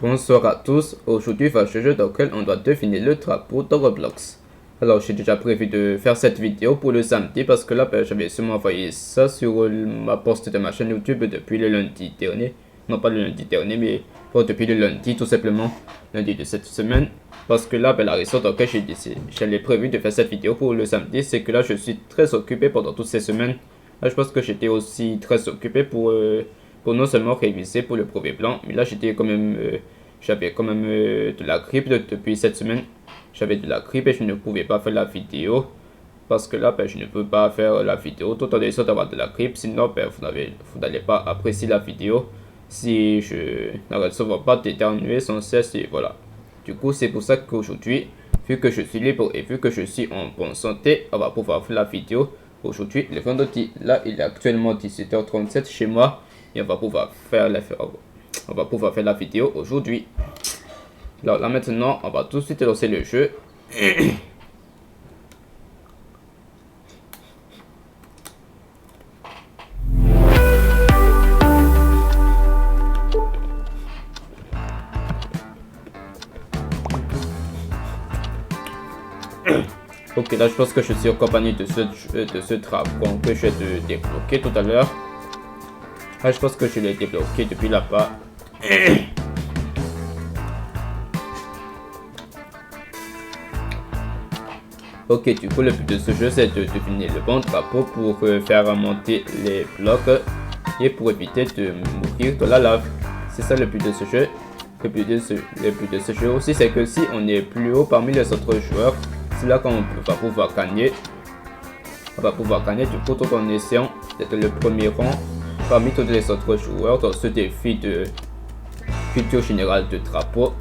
Bonsoir à tous, aujourd'hui va ce jeu dans lequel on doit deviner le drapeau de Roblox. Alors j'ai déjà prévu de faire cette vidéo pour le samedi parce que là j'avais seulement envoyé ça sur ma post de ma chaîne YouTube depuis le lundi dernier. Non pas le lundi dernier mais bon, depuis le lundi tout simplement, lundi de cette semaine. Parce que là la raison dans laquelle j'avais prévu de faire cette vidéo pour le samedi c'est que là je suis très occupé pendant toutes ces semaines. Là je pense que j'étais aussi très occupé pour non seulement réviser pour le premier plan, mais là j'étais quand même, j'avais quand même de la grippe depuis cette semaine. J'avais de la grippe et je ne pouvais pas faire la vidéo. Parce que là, je ne peux pas faire la vidéo tout en essayant d'avoir de la grippe. Sinon, vous n'allez pas apprécier la vidéo si je n'arrête souvent pas d'éternuer sans cesse. Et voilà. Du coup, c'est pour ça qu'aujourd'hui, vu que je suis libre et vu que je suis en bonne santé, on va pouvoir faire la vidéo aujourd'hui, le vendredi. Là, il est actuellement 17h37 chez moi. Et on va pouvoir faire la vidéo aujourd'hui. Alors là maintenant, on va tout de suite lancer le jeu. Ok, là je pense que je suis en compagnie de ce dragon que je vais débloquer tout à l'heure. Là je pense que je l'ai débloqué depuis là-bas. Ok, du coup le but de ce jeu c'est de deviner le bon drapeau pour faire monter les blocs et pour éviter de mourir dans la lave. C'est ça le but de ce jeu. Le but de ce jeu aussi c'est que si on est plus haut parmi les autres joueurs, c'est là qu'on va pouvoir gagner. On va pouvoir gagner du coup tout en essayant d'être le premier rang parmi tous les autres joueurs dans ce défi de culture générale de drapeau.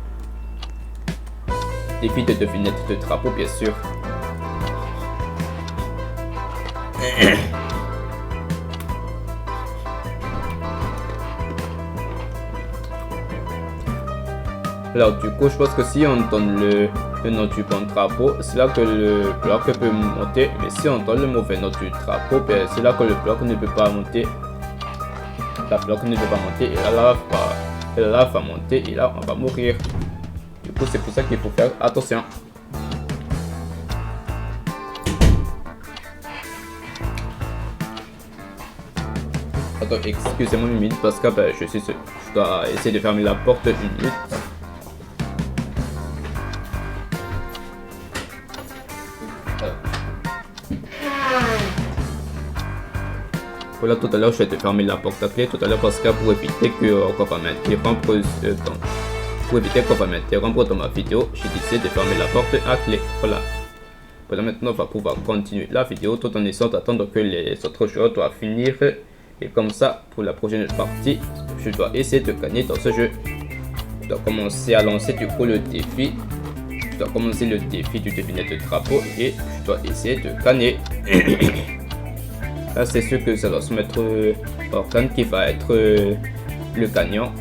Défi de devinette de drapeau bien sûr. Alors du coup je pense que si on donne le nom du bon drapeau, c'est là que le bloc peut monter, mais si on donne le mauvais nom du drapeau, c'est là que le bloc ne peut pas monter. La bloc ne peut pas monter et là la va monter et là on va mourir. Du coup c'est pour ça qu'il faut faire attention. Attends, excusez-moi une minute parce que je dois essayer de fermer la porte une minute. Voilà, tout à l'heure je vais te fermer la porte à clé tout à l'heure parce que pour éviter qu'on va m'interrompre dans ma vidéo, j'ai décidé de fermer la porte à clé. Voilà. Voilà, maintenant on va pouvoir continuer la vidéo tout en essayant d'attendre que les autres joueurs doivent finir. Et comme ça, pour la prochaine partie, je dois essayer de gagner dans ce jeu. Je dois commencer à lancer du coup le défi. Je dois commencer le défi du devinette de drapeau et je dois essayer de gagner. Là, c'est sûr que ça doit se mettre Orkan qui va être le gagnant.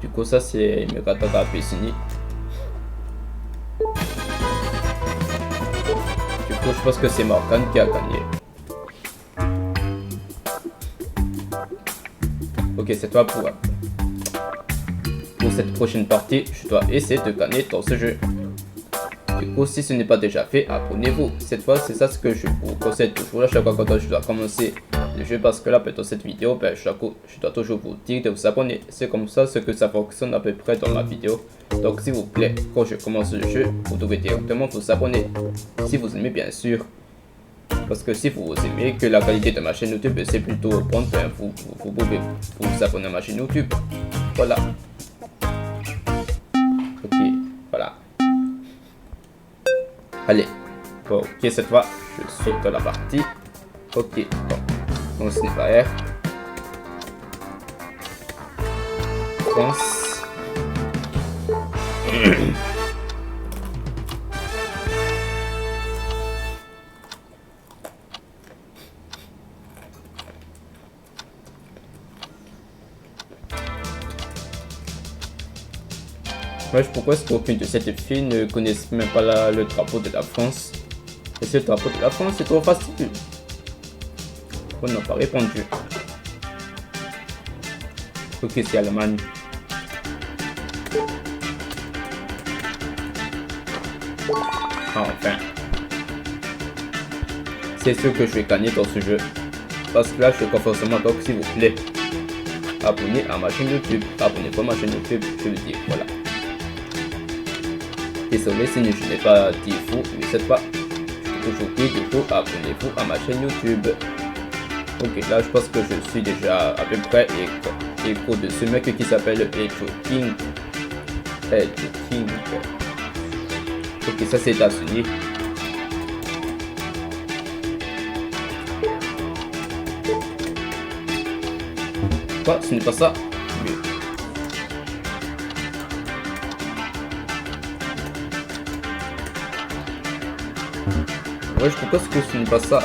Du coup, ça c'est Megataka Pesini. Du coup, je pense que c'est Morgan qui a gagné. Ok, c'est toi pour cette prochaine partie. Je dois essayer de gagner dans ce jeu. Du coup, si ce n'est pas déjà fait, abonnez-vous. Cette fois, c'est ça ce que je vous conseille toujours à chaque fois quand je dois commencer le jeu, parce que là, dans cette vidéo, je dois toujours vous dire de vous abonner. C'est comme ça ce que ça fonctionne à peu près dans ma vidéo. Donc, s'il vous plaît, quand je commence le jeu, vous devez directement vous abonner. Si vous aimez, bien sûr. Parce que si vous aimez que la qualité de ma chaîne YouTube c'est plutôt bonne, vous pouvez vous abonner à ma chaîne YouTube. Voilà. Ok, voilà. Allez. Bon, ok, cette fois, je saute la partie. Ok, bon. On sniper. France. Wesh, pourquoi est-ce qu'aucune de cette filles ne connaissent même pas le drapeau de la France? Et ce drapeau de la France, c'est trop facile. On n'a pas répondu. Ok, c'est Allemagne. Enfin. C'est sûr que je vais gagner dans ce jeu. Parce que là, je suis forcément, donc s'il vous plaît, abonnez à ma chaîne YouTube. Abonnez-vous à ma chaîne YouTube, je veux dire, voilà. Désolé si je n'ai pas dit fou, mais cette fois, je toujours dit du coup, abonnez-vous à ma chaîne YouTube. Ok, là je pense que je suis déjà à peu près écho de ce mec qui s'appelle Echo King. Ok, ça c'est États-Unis. Quoi, ce n'est pas ça? Ouais, pourquoi est-ce que ce n'est pas ça?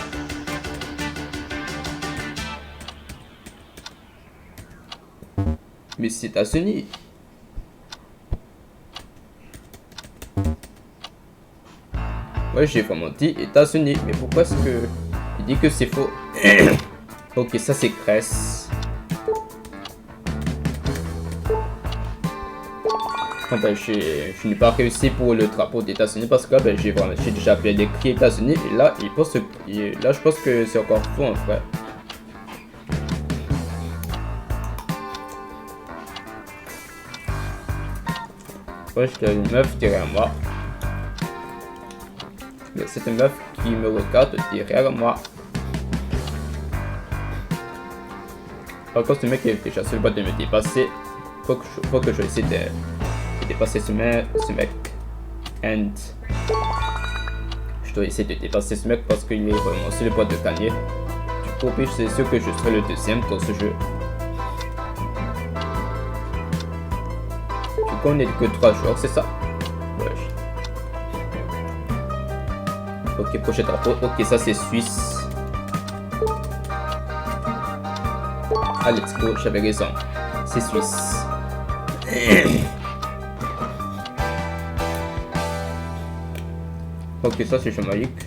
Mais c'est États-Unis. Ouais, j'ai vraiment dit États-Unis. Mais pourquoi est-ce que il dit que c'est faux? Ok, ça c'est Grèce. Ben, je n'ai pas réussi pour le drapeau des États-Unis parce que là, ben, j'ai déjà bien écrit États-Unis et là, là, je pense que c'est encore faux en fait. Ouais, j'ai une meuf derrière moi. C'est une meuf qui me regarde derrière moi. Par contre, ce mec est déjà sur le point de me dépasser. Faut que je essaie de dépasser ce mec. And je dois essayer de dépasser ce mec parce qu'il est vraiment sur le point de gagner. Du coup, c'est sûr que je serai le deuxième dans ce jeu. Du coup, on n'est que 3 joueurs, c'est ça? Ouais. Ok, prochain drapeau. Ok, ça c'est Suisse. Ah, let's go, j'avais raison. C'est Suisse. Ok, ça c'est Jamaïque.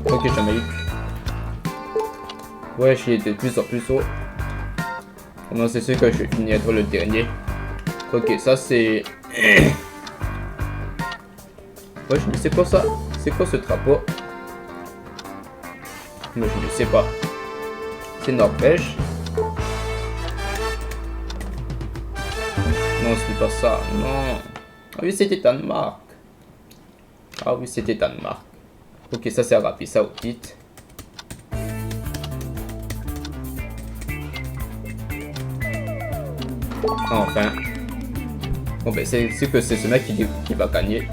Ok, Jamaïque. Ouais, je suis de plus en plus haut. Non, c'est sûr que je vais finir être le dernier. Ok, ça c'est... Ouais, je ne sais pas ça. C'est quoi ce drapeau? Mais je ne sais pas. C'est Norvège. Non, ce n'est pas ça. Non. Ah oui, c'était Danemark. Ah oui, c'était Danemark. Ok, ça c'est Arabie Saoudite. Enfin. Bon ben c'est que c'est ce mec qui va gagner.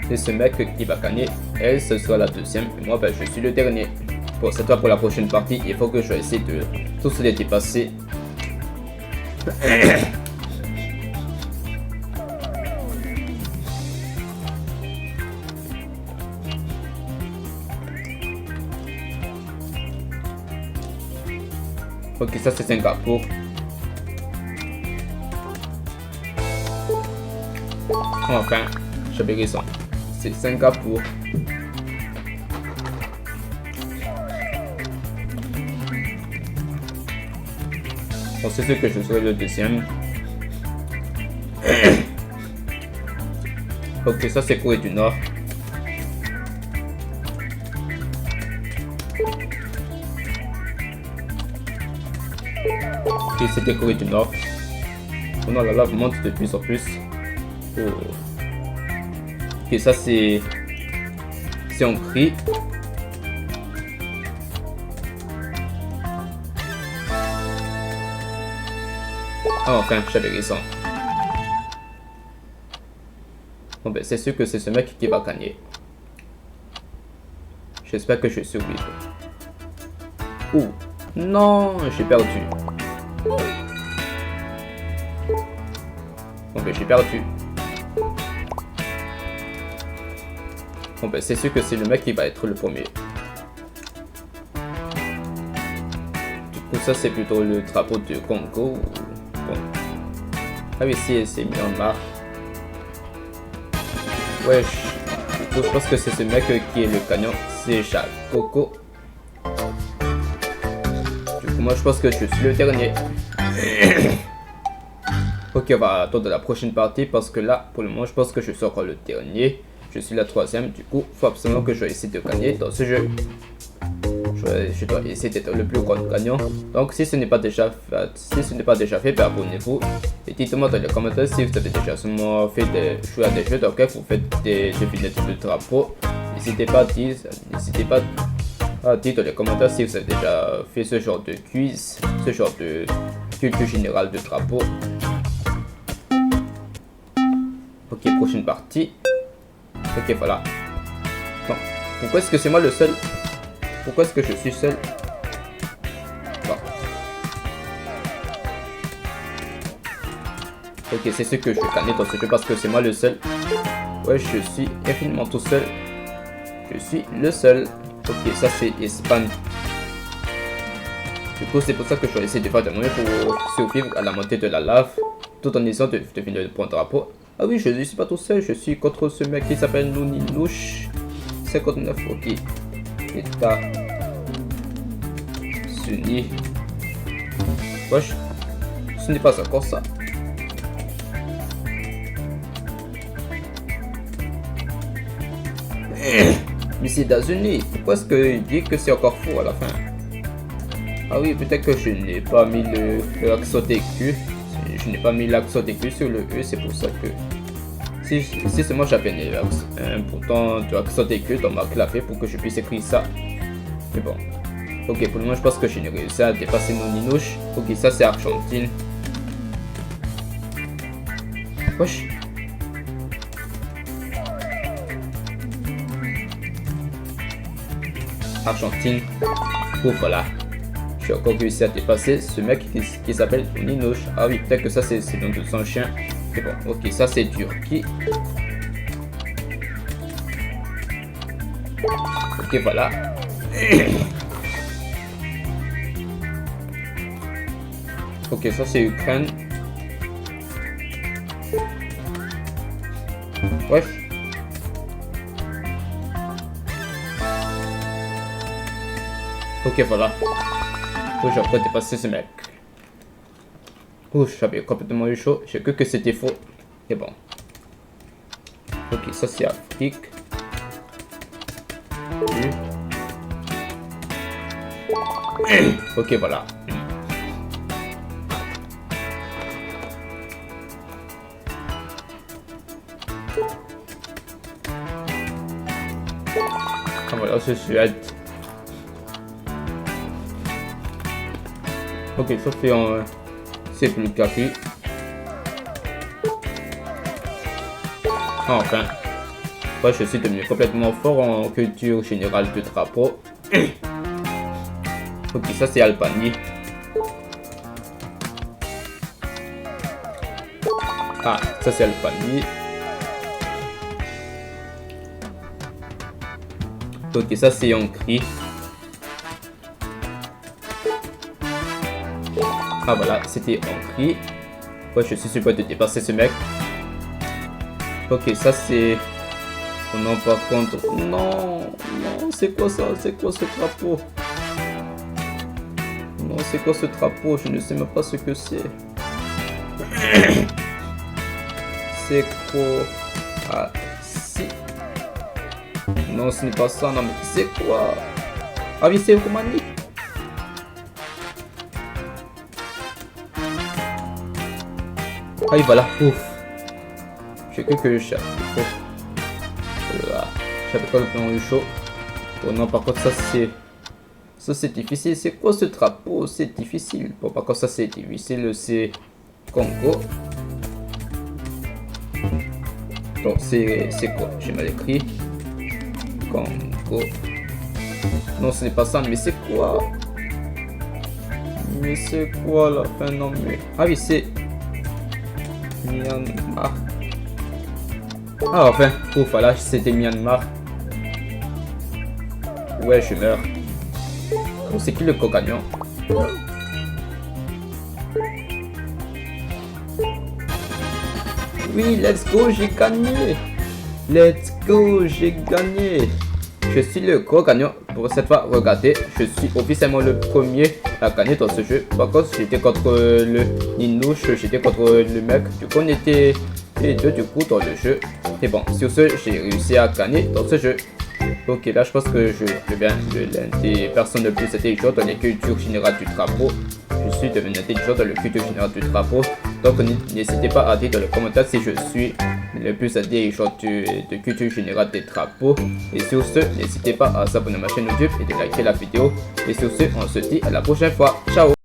C'est ce mec qui va gagner. Elle, ce sera la deuxième. Et moi, ben, je suis le dernier. Bon, c'est toi pour la prochaine partie. Il faut que je essaie de tous les dépasser. Ok, ça c'est Singapour. Enfin, j'avais raison. C'est Singapour. Bon, c'est sûr que je serai le deuxième. Ok, ça c'est Corée du Nord. Ok, c'était Corée du Nord. Oh non, la lave monte de plus en plus. Oh. Ok, ça c'est Hongrie. Ah, enfin, j'avais raison. Bon ben, c'est sûr que c'est ce mec qui va gagner. J'espère que je survivrai. Ouh, non, j'ai perdu. Bon ben, j'ai perdu. Bon ben, c'est sûr que c'est le mec qui va être le premier. Du coup, ça c'est plutôt le drapeau du Congo. Bon. Ah oui, c'est Myanmar. Ouais, je pense que c'est ce mec qui est le gagnant. C'est Coco. Du coup, moi je pense que je suis le dernier. Ok, on va attendre la prochaine partie parce que là, pour le moment, je pense que je suis encore le dernier. Je suis la troisième, du coup, il faut absolument que je vais essayer de gagner dans ce jeu. Je dois essayer d'être le plus grand gagnant. Donc, si ce n'est pas déjà fait, ben, abonnez-vous. Et dites-moi dans les commentaires si vous avez déjà seulement fait jouer à des jeux dans lesquels vous faites des devinettes de drapeau. N'hésitez pas à dire dans les commentaires si vous avez déjà fait ce genre de quiz, ce genre de culture générale de drapeau. Ok, prochaine partie. Ok, voilà. Bon, pourquoi est-ce que c'est moi le seul? Pourquoi est-ce que je suis seul? Bon. Ok, c'est ce que je gagne dans ce jeu parce que c'est moi le seul. Ouais, je suis infiniment tout seul. Je suis le seul. Ok, ça c'est Espagne. Du coup, c'est pour ça que je vais essayer de faire de moyens pour survivre à la montée de la lave, tout en essayant de finir le point drapeau. Ah oui, je ne suis pas tout seul, je suis contre ce mec qui s'appelle Nouninouche 59, ok. États-Unis. Wesh, ce n'est pas encore ça. Mais c'est États-Unis, pourquoi est-ce qu'il dit que c'est encore faux à la fin? Ah oui, peut-être que je n'ai pas mis l'accent aigu. Je n'ai pas mis l'accent aigu sur le E, c'est pour ça que... Si seulement j'avais mis pourtant de l'accent aigu dans ma clavier pour que je puisse écrire ça. Mais bon. Ok, pour le moment, je pense que je n'ai réussi à dépasser mon Ninouche. Ok, ça c'est Argentine. Wesh. Argentine. Oh, voilà. J'ai encore réussi à dépasser ce mec qui s'appelle Ninouche. Ah oui, peut-être que ça c'est le nom de son chien. Mais bon, ok, ça c'est Turquie. Ok, voilà. Ok, ça c'est Ukraine. Wesh. Ok, voilà. Oh, j'ai encore dépassé ce mec. Oh, j'avais complètement eu chaud. J'ai cru que c'était faux. Et bon. Ok, ça c'est Afrique. Ok, voilà. Ah voilà, c'est Suède. Ok, ça fait en... c'est plus café. Enfin. Moi, je suis devenu complètement fort en culture générale de drapeau. Ok, ça c'est Albanie. Ah, ça c'est Albanie. Ok, ça c'est Hongrie. Ah voilà, c'était en gris. Ouais, je suis sûr de dépasser ce mec. Ok, ça c'est... Oh non, par contre... Non, non, c'est quoi ça? C'est quoi ce drapeau? Non, c'est quoi ce drapeau? Je ne sais même pas ce que c'est. C'est quoi? Ah, si. Non, ce n'est pas ça. Non, mais c'est quoi? Ah oui, c'est Roumanie. Ah oui, voilà. Ouf. J'ai cru que je cherche. J'avais pas le plan du chaud. Oh non, par contre, ça c'est... Ça c'est difficile. C'est quoi ce drapeau? C'est difficile. Bon, par contre, ça c'est difficile. C'est Congo. Donc, c'est quoi? J'ai mal écrit. Congo. Non, ce n'est pas ça. Mais c'est quoi? Mais c'est quoi la fin? Non, mais... Ah oui, c'est... Myanmar. Ah, enfin. Ouf, voilà, c'était Myanmar. Ouais, je meurs. Oh, c'est qui le co-gagnant? Oui, let's go, j'ai gagné. Let's go, j'ai gagné. Je suis le co-gagnant pour cette fois. Regardez, je suis officiellement le premier à gagner dans ce jeu. Par contre, j'étais contre le Ninouche, j'étais contre le mec. Du coup, on était les deux du coup dans le jeu. Et bon, sur ce, j'ai réussi à gagner dans ce jeu. Ok, là je pense que je deviens l'un des personnes les plus intelligentes dans les cultures générales du drapeau. Je suis devenu intelligent dans le culture générale du drapeau. Donc n'hésitez pas à dire dans les commentaires si je suis le plus intelligent de culture générale des drapeaux. Et sur ce, n'hésitez pas à s'abonner à ma chaîne YouTube et de liker la vidéo. Et sur ce, on se dit à la prochaine fois. Ciao!